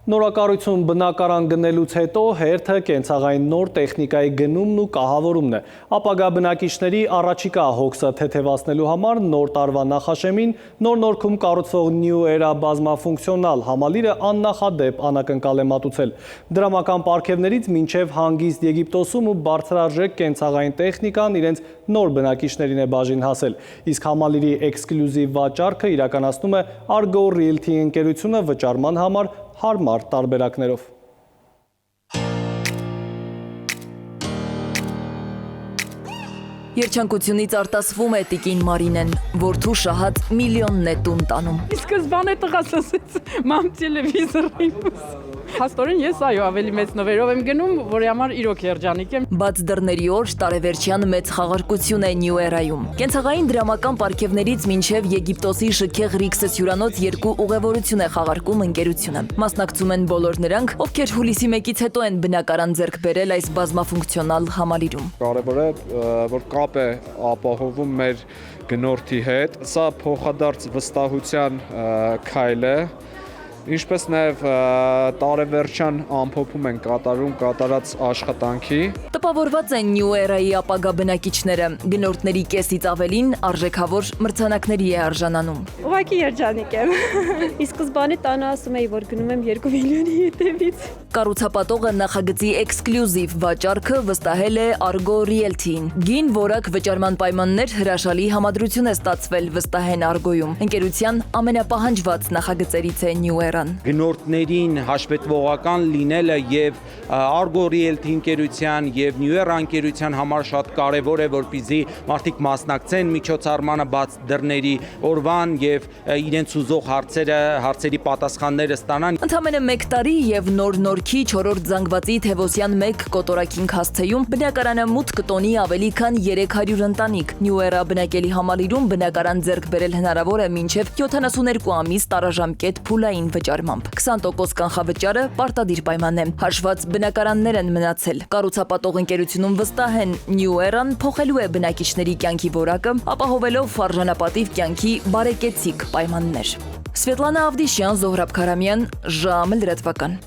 Նորակառույցում բնակարան գնելուց հետո հերթը կենցաղային նոր տեխնիկայի գնումն ու կահավորումն է։ Ապագա բնակիչների առաջիկա հոգսը թեթևացնելու համար նոր տարվա նախաշեմին նոր-նորքում կառուցվող New Era բազմաֆունկցիոնալ համալիրը աննախադեպ անակնկալ է մատուցել։ Դրամական պարգևներից մինչև հանգիստ Եգիպտոսում ու բարձրարժեք կենցաղային տեխնիկան իրենց նոր բնակիչներին է բաժին հասել։ Իսկ համալիրի էքսկլյուզիվ վաճառքը իրականացնում է Argo Realty ընկերությունը վճարման համար հարմար տարբերակներով։ Երջանկությունից արտասվում է տիկին Մարինեն, որդու շահած միլիոնն է տուն տանում։ Սկզբանե տղաս ասեց, մամ տելևիզորին ուս։ Հաստորեն ես այո ավելի մեծ նվերով եմ գնում, որի համար իրոք երջանիկ եմ։ Բաց դռների օր տարեվերջյան մեծ խաղարկություն է New Era-ում։ Կենցաղային դրամական պարգևներից մինչև Եգիպտոսի շքեղ Ռիքսես հյուրանոց 2 ուղևորություն է խաղարկում ընկերությունը։ Մասնակցում են բոլոր նրանք, ովքեր հուլիսի 1-ից հետո են բնակարան ձեռք բերել այս բազմաֆունկցիոնալ համալիրում։ Կարևոր է, որ կապ է ապահովում մեր գնորդի հետ։ Սա փոխադարձ վստահության քայլ է, ինչպես նաև տարեվերջյան ամփոփում են կատարած աշխատանքի։ Տպավորված են New Era-ի ապագա բնակիչները, գնորդների կեսից ավելին արժեքավոր մրցանակների է արժանանում։ Ուղղակի երջանիկ եմ։ Իսկ սկզբանե տանը ասում էի, որ գնում եմ 2 միլիոնի հետևից։ Կառուցապատողը նախագծի էքսկլյուզիվ վաճառքը վստահել է Argo Realty-ին։ Գին որակ վճարման պայմաններ հրաշալի համադրություն է ստացվել վստահեն Argo-ում։ Ընկերության ամենապահանջված նախագծերից է New Era-ն։ Գնորդներին հաշվետվողական լինելը եւ Argo Realty ընկերության եւ New Era ընկերության համար շատ կարեւոր է, որպեսզի մարդիկ մասնակցեն միջոցառմանը բաց դռների օրվան եւ իրենց ուզող հարցերի պատասխանները ստանան։ Ընդամենը 1 տարի եւ նոր-նորքի 4-րդ զանգվածի Թևոսյան 1 կոտորակին հասցեում բնակարանը մուտք կտոնի ավելի քան 300 ընտանիք։ New Era բնակելի համալիրում բնակարան ձեռք բերել հնարավոր է մինչև 72 ամիս տարաժամկետ փուլային վճարմամբ։ 20% կանխավճարը պարտադիր պայման է։ Հաշված բնակարաններ են մնացել։ Կառուցապատող ընկերությունում վստահ են New Era-ն փոխելու է բնակիչների կյանքի որակը, ապահովելով արժանապատիվ կյանքի բարեկեցիկ պայմաններ։ Սվետլանա Ավդիշյան, Զոհրաբ Քարամյան, ժամը լրատվական։